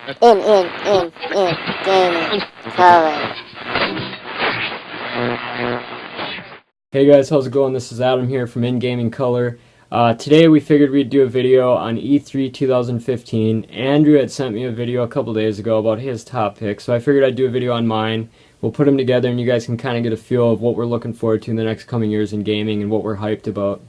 in gaming color. Hey guys, how's it going? This is Adam here from In Gaming Color. Today we figured we'd do a video on E3 2015. Andrew had sent me a video a couple days ago about his top picks, so I figured I'd do a video on mine. We'll put them together and you guys can kind of get a feel of what we're looking forward to in the next coming years in gaming and what we're hyped about.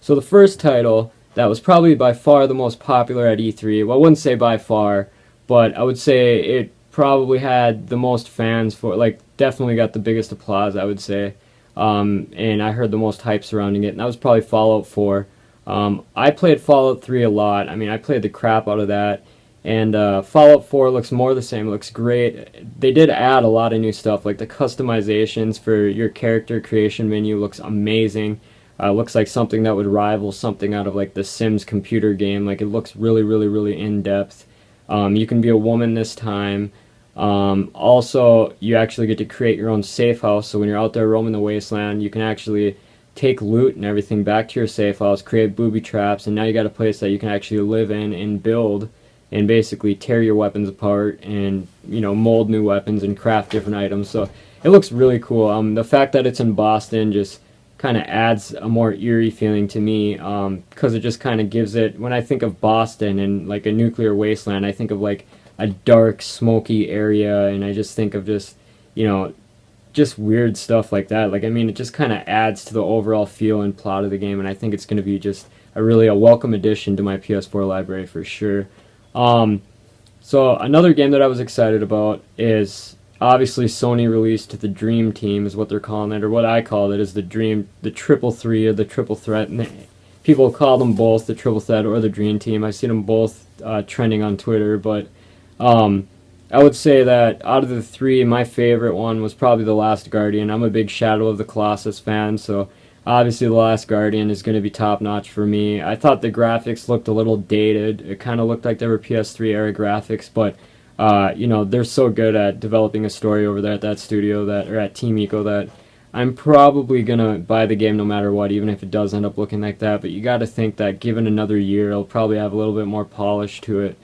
So the first title that was probably by far the most popular at E3, well I wouldn't say by far, but I would say it probably had the most fans for, like, definitely got the biggest applause, I would say. And I heard the most hype surrounding it, and that was probably Fallout 4. I played Fallout 3 a lot. I mean, I played the crap out of that, and Fallout 4 looks more the same. It looks great. They did add a lot of new stuff, like the customizations for your character creation menu looks amazing. Looks like something that would rival something out of like the Sims computer game. Like, it looks really, really, really in-depth. You can be a woman this time. Also, you actually get to create your own safe house, so when you're out there roaming the wasteland, you can actually take loot and everything back to your safe house, create booby traps, and now you got a place that you can actually live in and build and basically tear your weapons apart and, you know, mold new weapons and craft different items. So it looks really cool. The fact that it's in Boston just kind of adds a more eerie feeling to me, because it just kind of gives it, when I think of Boston and like a nuclear wasteland, I think of like a dark, smoky area, and I just think of just, you know, just weird stuff like that. Like, I mean, it just kind of adds to the overall feel and plot of the game, and I think it's going to be just a welcome addition to my PS4 library for sure. So another game that I was excited about is obviously Sony released the Dream Team, is what they're calling it, or what I call it is the Triple Three, or the Triple Threat. And people call them both the Triple Threat or the Dream Team. I've seen them both trending on Twitter, but I would say that out of the three, my favorite one was probably The Last Guardian. I'm a big Shadow of the Colossus fan, so obviously The Last Guardian is going to be top-notch for me. I thought the graphics looked a little dated. It kind of looked like they were PS3 era graphics, but you know, they're so good at developing a story over there at that studio, or at Team Eco, that I'm probably going to buy the game no matter what, even if it does end up looking like that. But you got to think that given another year, it'll probably have a little bit more polish to it.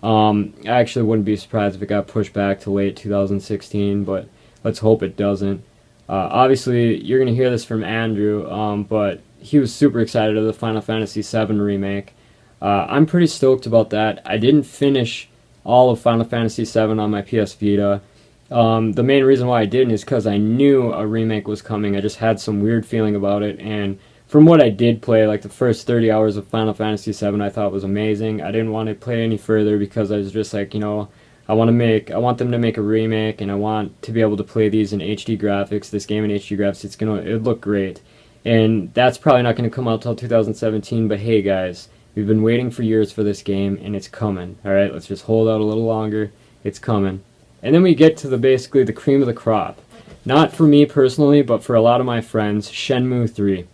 I actually wouldn't be surprised if it got pushed back to late 2016, but let's hope it doesn't. Obviously, you're going to hear this from Andrew, but he was super excited of the Final Fantasy VII remake. I'm pretty stoked about that. I didn't finish all of Final Fantasy VII on my PS Vita. The main reason why I didn't is because I knew a remake was coming. I just had some weird feeling about it, and from what I did play, like the first 30 hours of Final Fantasy VII, I thought was amazing. I didn't want to play any further because I was just like, you know, I want them to make a remake, and I want to be able to play these in HD graphics. This game in HD graphics, it'll look great, and that's probably not going to come out till 2017. But hey, guys, we've been waiting for years for this game, and it's coming. All right, let's just hold out a little longer. It's coming, and then we get to basically the cream of the crop. Not for me personally, but for a lot of my friends, Shenmue 3.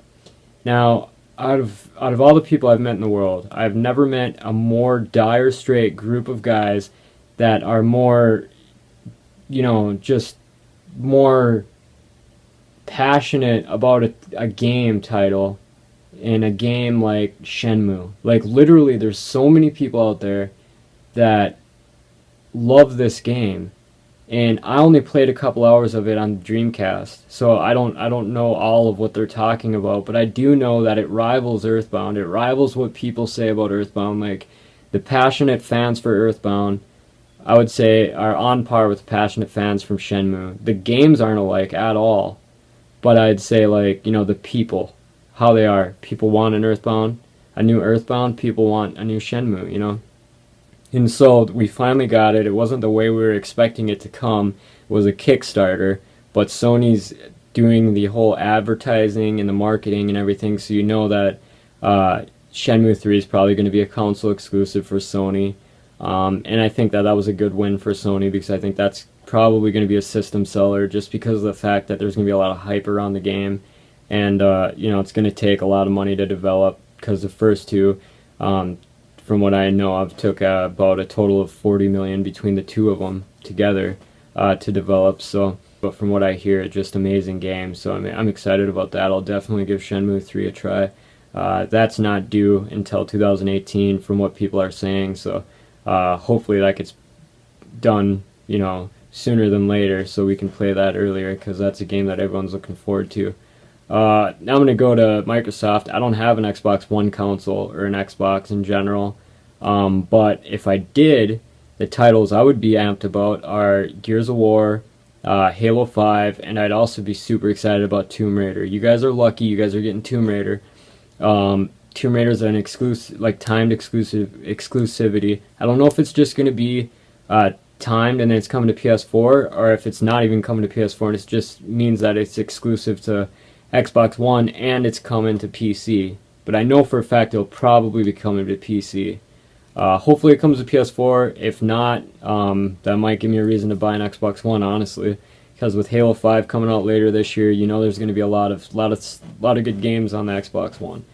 Now, out of all the people I've met in the world, I've never met a more dire straight group of guys that are more, you know, just more passionate about a game title in a game like Shenmue. Like, literally, there's so many people out there that love this game, and I only played a couple hours of it on Dreamcast, so I don't know all of what they're talking about, but I do know that it rivals Earthbound. It rivals what people say about Earthbound. Like, the passionate fans for Earthbound, I would say, are on par with passionate fans from Shenmue. The games aren't alike at all, but I'd say, like, you know, the people, how they are. People want an Earthbound, a new Earthbound. People want a new Shenmue, you know. And so we finally got it. It wasn't the way we were expecting it to come. It was a Kickstarter, but Sony's doing the whole advertising and the marketing and everything, so you know that Shenmue 3 is probably going to be a console exclusive for Sony. And I think that was a good win for Sony, because I think that's probably going to be a system seller, just because of the fact that there's going to be a lot of hype around the game. And, you know, it's going to take a lot of money to develop, because the first two, from what I know of, took about a total of $40 million between the two of them together to develop. So, but from what I hear, just amazing game. So I mean, I'm excited about that. I'll definitely give Shenmue 3 a try. That's not due until 2018, from what people are saying. So Hopefully that gets done, sooner than later, so we can play that earlier, because that's a game that everyone's looking forward to. Now I'm going to go to Microsoft. I don't have an Xbox One console or an Xbox in general, but if I did, the titles I would be amped about are Gears of War, Halo 5, and I'd also be super excited about Tomb Raider. You guys are lucky. You guys are getting Tomb Raider. Tomb Raider is an exclusive, like timed exclusivity. I don't know if it's just going to be timed and then it's coming to PS4, or if it's not even coming to PS4 and it just means that it's exclusive to Xbox One and it's coming to PC. But I know for a fact it'll probably be coming to PC. Hopefully it comes to PS4. If not, that might give me a reason to buy an Xbox One, honestly. Because with Halo 5 coming out later this year, there's going to be a lot of good games on the Xbox One.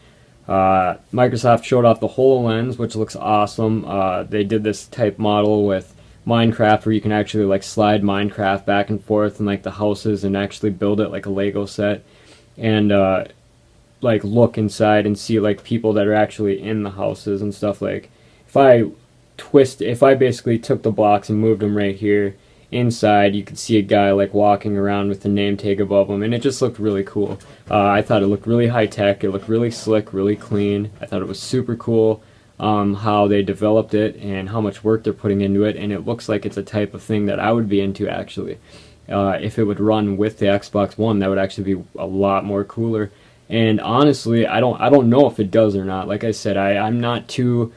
Microsoft showed off the HoloLens, which looks awesome. They did this type model with Minecraft where you can actually like slide Minecraft back and forth and like the houses and actually build it like a Lego set, and like look inside and see like people that are actually in the houses and stuff. Like if I basically took the blocks and moved them right here inside, you could see a guy like walking around with the name tag above him, and it just looked really cool. I thought it looked really high tech. It looked really slick, really clean. I thought it was super cool how they developed it and how much work they're putting into it, and it looks like it's a type of thing that I would be into actually. If it would run with the Xbox One, that would actually be a lot more cooler. And honestly, I don't know if it does or not. Like I said, I'm not too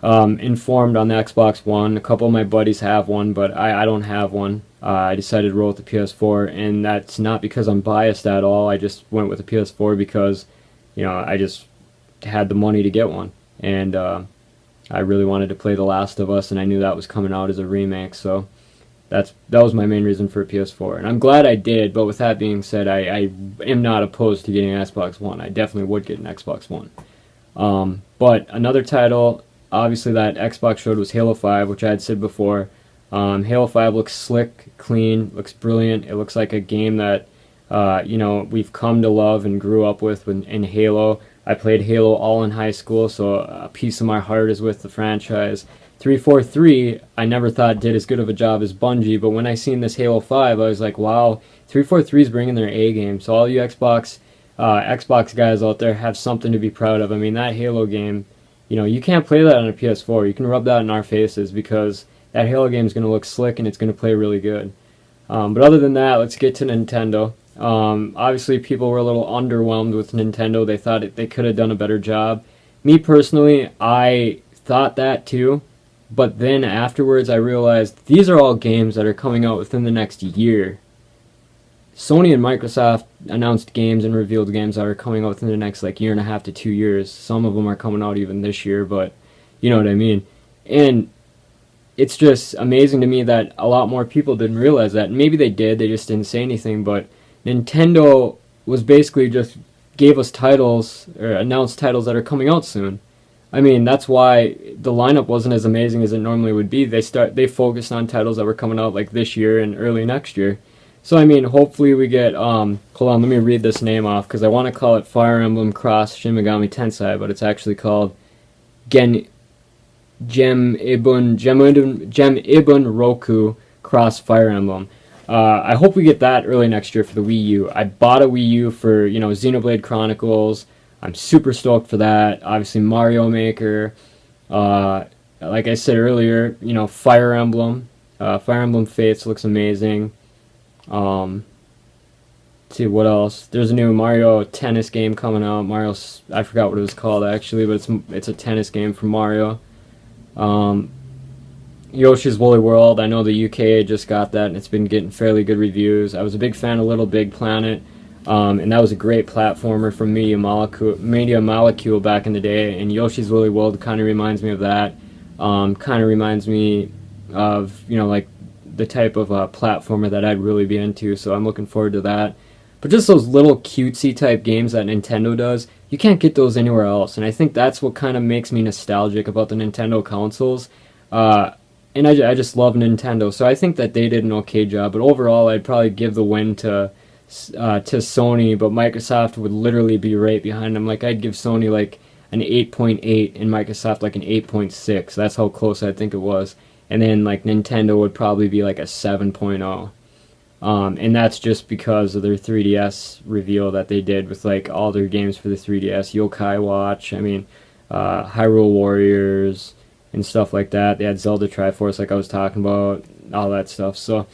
informed on the Xbox One. A couple of my buddies have one, but I don't have one. I decided to roll with the PS4, and that's not because I'm biased at all. I just went with the PS4 because, I just had the money to get one, and I really wanted to play The Last of Us, and I knew that was coming out as a remake, so that was my main reason for a PS4, and I'm glad I did. But with that being said, I am not opposed to getting an Xbox One. I definitely would get an Xbox One. But another title, obviously, that Xbox showed was Halo 5, which I had said before. Halo 5 looks slick, clean, looks brilliant. It looks like a game that we've come to love and grew up with in Halo. I played Halo all in high school, so a piece of my heart is with the franchise. 343, I never thought did as good of a job as Bungie, but when I seen this Halo 5, I was like, wow, 343 is bringing their A game. So all you Xbox guys out there have something to be proud of. I mean, that Halo game, you can't play that on a PS4. You can rub that in our faces because that Halo game is going to look slick and it's going to play really good. But other than that, let's get to Nintendo. Obviously, people were a little underwhelmed with Nintendo. They thought they could have done a better job. Me personally, I thought that too. But then afterwards, I realized these are all games that are coming out within the next year. Sony and Microsoft announced games and revealed games that are coming out within the next year and a half to 2 years. Some of them are coming out even this year, but you know what I mean. And it's just amazing to me that a lot more people didn't realize that. Maybe they did, they just didn't say anything. But Nintendo was basically just gave us titles or announced titles that are coming out soon. I mean, that's why the lineup wasn't as amazing as it normally would be. They focused on titles that were coming out this year and early next year. So I mean, hopefully we get hold on, let me read this name off because I want to call it Fire Emblem Cross Shin Megami Tensei, but it's actually called Gem Ibun Roku Cross Fire Emblem. I hope we get that early next year for the Wii U. I bought a Wii U for Xenoblade Chronicles. I'm super stoked for that. Obviously Mario Maker. Like I said earlier, Fire Emblem Fates looks amazing. Let's see what else. There's a new Mario tennis game coming out. I forgot what it was called actually, but it's a tennis game for Mario. Yoshi's Woolly World. I know the UK just got that, and it's been getting fairly good reviews. I was a big fan of Little Big Planet, and that was a great platformer from Media Molecule back in the day. And Yoshi's Woolly World kind of reminds me of that. Kind of reminds me of the type of platformer that I'd really be into. So I'm looking forward to that. But just those little cutesy type games that Nintendo does, you can't get those anywhere else. And I think that's what kind of makes me nostalgic about the Nintendo consoles. And I just love Nintendo. So I think that they did an okay job. But overall, I'd probably give the win to Sony. But Microsoft would literally be right behind them. I'd give Sony a an 8.8 and Microsoft like an 8.6. That's how close I think it was. And then like Nintendo would probably be like a 7.0. And that's just because of their 3DS reveal that they did with like all their games for the 3DS, Yokai Watch, Hyrule Warriors and stuff like that. They had Zelda Triforce, like I was talking about, all that stuff. So,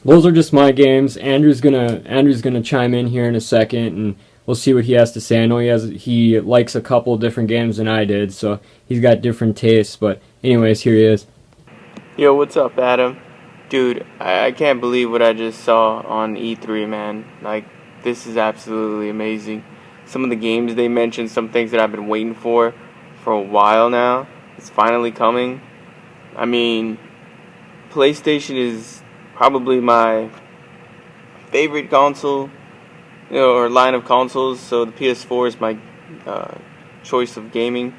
those are just my games. Andrew's gonna chime in here in a second, and we'll see what he has to say. I know he likes a couple different games than I did, so he's got different tastes. But anyways, here he is. Yo, what's up, Adam? Dude, I can't believe what I just saw on E3, man. Like, this is absolutely amazing. Some of the games they mentioned, some things that I've been waiting for a while now. It's finally coming. I mean, PlayStation is probably my favorite console, or line of consoles. So the PS4 is my choice of gaming.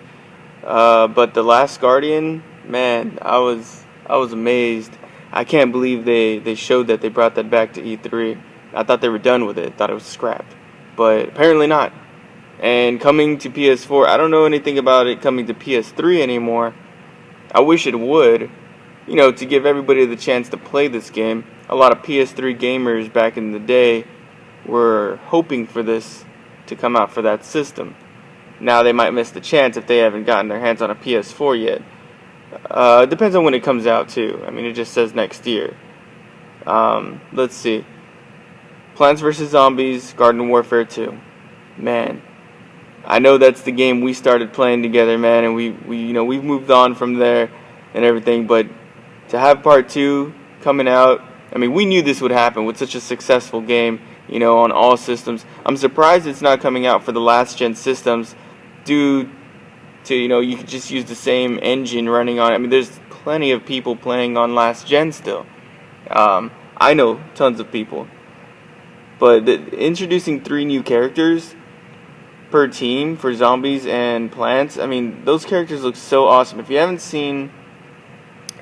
But The Last Guardian, man, I was amazed. I can't believe they showed that, they brought that back to E3. I thought they were done with it. I thought it was scrapped. But apparently not. And coming to PS4, I don't know anything about it coming to PS3 anymore. I wish it would, to give everybody the chance to play this game. A lot of PS3 gamers back in the day were hoping for this to come out for that system. Now they might miss the chance if they haven't gotten their hands on a PS4 yet. It depends on when it comes out too. I mean, it just says next year. Let's see. Plants vs. Zombies, Garden Warfare 2. Man, I know that's the game we started playing together, man, and we've moved on from there and everything. But to have part 2 coming out, I mean, we knew this would happen with such a successful game, on all systems. I'm surprised it's not coming out for the last gen systems, due to, you could just use the same engine running on it. I mean, there's plenty of people playing on last gen still. I know tons of people. But introducing 3 new characters per team for zombies and plants, I mean, those characters look so awesome. If you haven't seen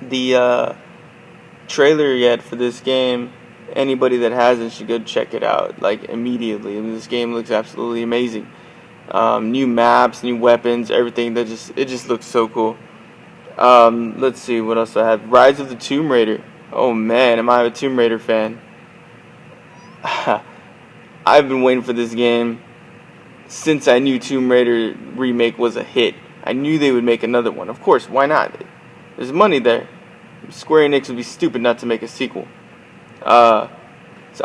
the trailer yet for this game, anybody that hasn't should go check it out, like, immediately. I mean, this game looks absolutely amazing. New maps, new weapons, everything. It just looks so cool. Let's see what else I have. Rise of the Tomb Raider. Oh man, am I a Tomb Raider fan? I've been waiting for this game since I knew Tomb Raider remake was a hit. I knew they would make another one. Of course, why not? There's money there. Square Enix would be stupid not to make a sequel. So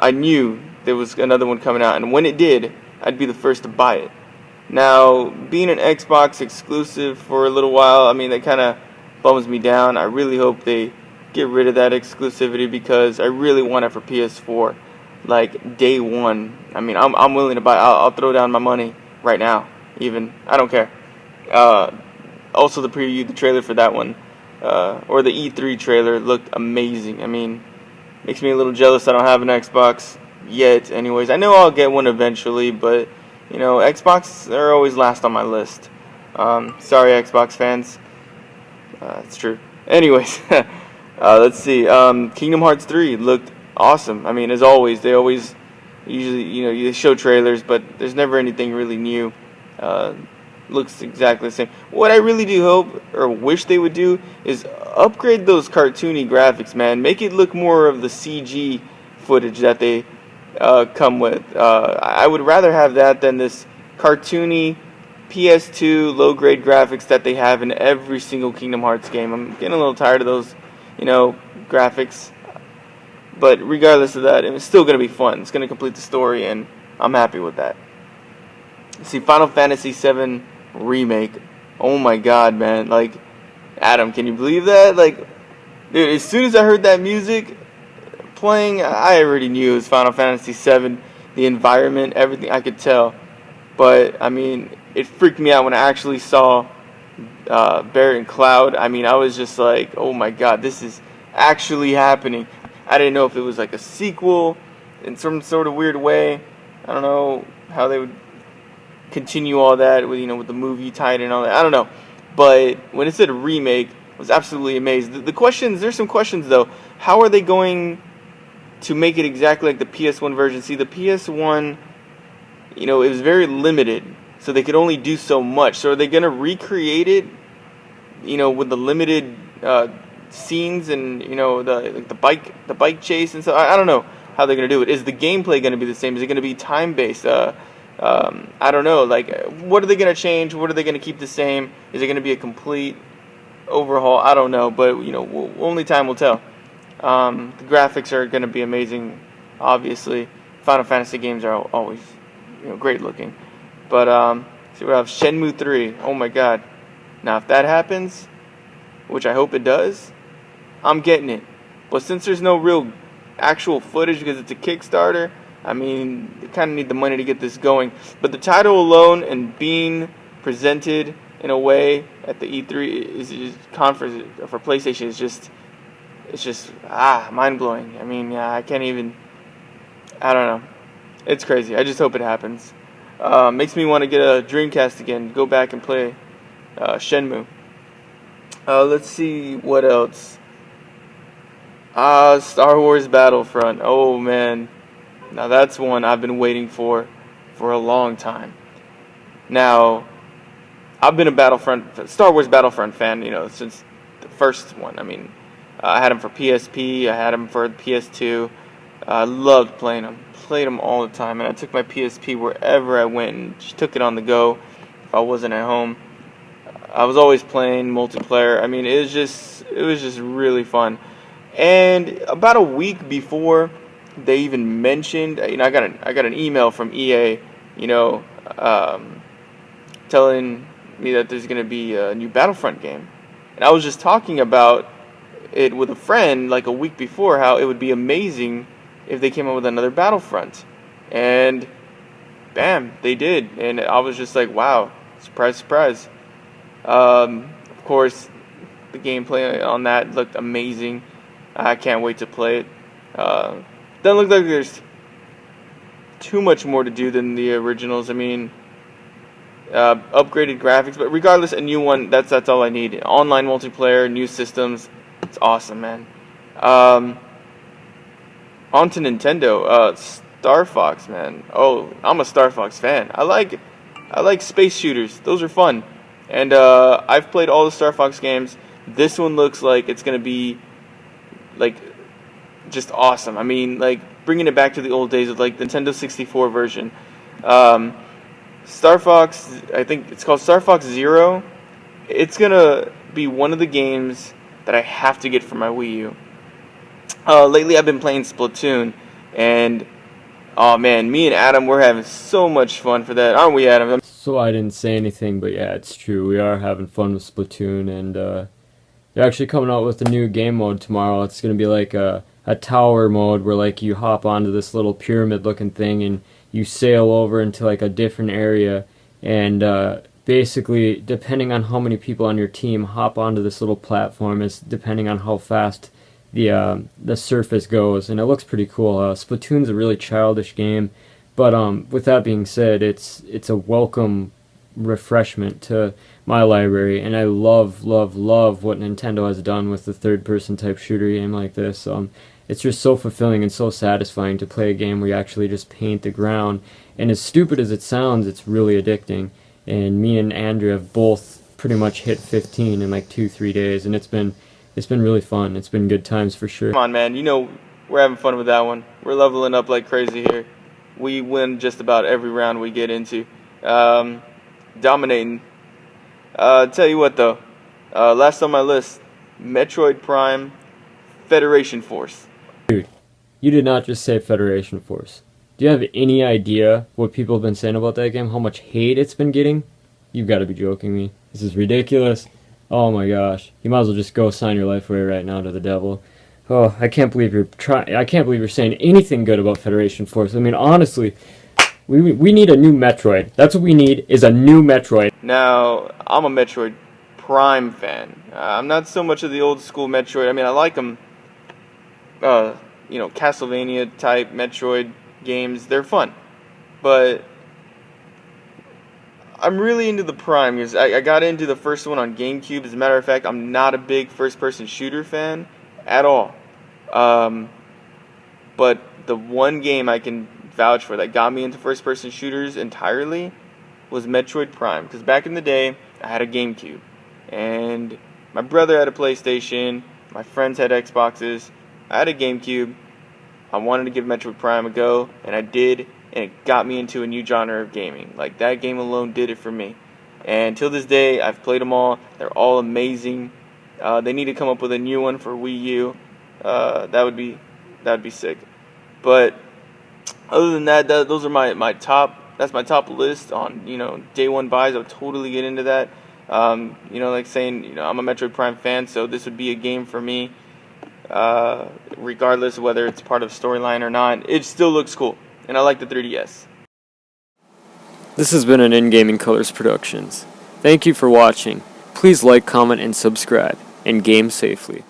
I knew there was another one coming out, and when it did, I'd be the first to buy it. Now, being an Xbox exclusive for a little while, I mean, that kind of bums me down. I really hope they get rid of that exclusivity, because I really want it for PS4, like, day one. I mean, I'm willing to buy. I'll throw down my money right now, even. I don't care. Also, the trailer for that one, or the E3 trailer, looked amazing. I mean, makes me a little jealous I don't have an Xbox yet. Anyways, I know I'll get one eventually, but Xbox are always last on my list. Sorry, Xbox fans. It's true. Anyways, let's see. Kingdom Hearts 3 looked awesome. I mean, as always, they usually, they show trailers, but there's never anything really new. Looks exactly the same. What I really do hope, or wish they would do, is upgrade those cartoony graphics, man. Make it look more of the CG footage that they come with. I would rather have that than this cartoony PS2 low-grade graphics that they have in every single Kingdom Hearts game. I'm getting a little tired of those, graphics. But regardless of that, it's still going to be fun. It's going to complete the story, and I'm happy with that. See, Final Fantasy VII Remake. Oh my god, man. Like, Adam, can you believe that? Like, dude, as soon as I heard that music playing, I already knew it was Final Fantasy VII. The environment, everything, I could tell. But, I mean, it freaked me out when I actually saw Barret and Cloud. I mean, I was just like, oh my god, this is actually happening. I didn't know if it was like a sequel in some sort of weird way. I don't know how they would continue all that with, with the movie tied and all that. I don't know. But when it said remake, I was absolutely amazed. The questions, there's some questions though. How are they going to make it exactly like the PS1 version? See, the PS1, it was very limited. so they could only do so much. So are they gonna recreate it, with the limited scenes and the bike chase and stuff? I don't know how they're gonna do it. Is the gameplay gonna be the same? Is it gonna be time based? I don't know. Like, what are they gonna change? What are they gonna keep the same? Is it gonna be a complete overhaul? I don't know, but only time will tell. The graphics are gonna be amazing. Obviously, Final Fantasy games are always great looking. But see what else? Shenmue 3. Oh my God. Now if that happens, which I hope it does, I'm getting it. But since there's no real actual footage because it's a Kickstarter, I mean, they kind of need the money to get this going. But the title alone and being presented in a way at the E3 conference for PlayStation is just, mind blowing. I mean, I can't even. I don't know. It's crazy. I just hope it happens. Makes me want to get a Dreamcast again. Go back and play Shenmue. Let's see what else. Star Wars Battlefront. Oh man, now that's one I've been waiting for a long time. Now, I've been a Star Wars Battlefront fan, since the first one. I mean, I had them for PSP. I had them for PS2. I loved playing them. Played them all the time, and I took my PSP wherever I went and just took it on the go if I wasn't at home. I was always playing multiplayer. I mean, it was just really fun. And about a week before they even mentioned, I got an email from EA, telling me that there's going to be a new Battlefront game. And I was just talking about it with a friend like a week before, how it would be amazing if they came up with another Battlefront. And bam, they did. And I was just like, wow, surprise, surprise. Of course, the gameplay on that looked amazing. I can't wait to play it. Doesn't look like there's too much more to do than the originals. I mean, upgraded graphics, but regardless, a new one, that's all I need. Online multiplayer, new systems, it's awesome, man. On to Nintendo, Star Fox, man. Oh, I'm a Star Fox fan. I like space shooters. Those are fun. And I've played all the Star Fox games. This one looks like it's gonna be like just awesome. I mean, like bringing it back to the old days of like the Nintendo 64 version. Star Fox, I think it's called Star Fox Zero. It's gonna be one of the games that I have to get for my Wii U. Lately I've been playing Splatoon, and oh man, me and Adam, we're having so much fun for that, aren't we, Adam? So I didn't say anything, but yeah, it's true. We are having fun with Splatoon, and they're actually coming out with a new game mode tomorrow. It's going to be like a tower mode where like you hop onto this little pyramid-looking thing and you sail over into like a different area, and basically, depending on how many people on your team hop onto this little platform, is depending on how fast the surface goes, and it looks pretty cool. Splatoon's a really childish game. But with that being said, it's a welcome refreshment to my library, and I love what Nintendo has done with the third-person type shooter game like this. It's just so fulfilling and so satisfying to play a game where you actually just paint the ground. And as stupid as it sounds, it's really addicting. And me and Andrew have both pretty much hit 15 in like 2-3 days, and it's been really fun. It's been good times for sure. Come on, man. We're having fun with that one. We're leveling up like crazy here. We win just about every round we get into. Dominating. Tell you what, though. Last on my list, Metroid Prime Federation Force. Dude, you did not just say Federation Force. Do you have any idea what people have been saying about that game? How much hate it's been getting? You've got to be joking me. This is ridiculous. Oh my gosh. You might as well just go sign your life away right now to the devil. Oh, I can't believe you're saying anything good about Federation Force. I mean, honestly, we need a new Metroid. That's what we need, is a new Metroid. Now, I'm a Metroid Prime fan. I'm not so much of the old school Metroid. I mean, I like them, Castlevania type Metroid games. They're fun. But I'm really into the Prime. Because I got into the first one on GameCube. As a matter of fact, I'm not a big first-person shooter fan at all. But the one game I can vouch for that got me into first-person shooters entirely was Metroid Prime, because back in the day, I had a GameCube, and my brother had a PlayStation, my friends had Xboxes, I had a GameCube. I wanted to give Metroid Prime a go, and I did, and it got me into a new genre of gaming. Like, that game alone did it for me. And till this day, I've played them all. They're all amazing. They need to come up with a new one for Wii U. That would be sick. But other than that, those are my top. That's my top list on day one buys. I would totally get into that. Like saying I'm a Metroid Prime fan, so this would be a game for me. Regardless of whether it's part of storyline or not, it still looks cool, and I like the 3DS. This has been an In Gaming Colors Productions. Thank you for watching. Please like, comment, and subscribe, and game safely.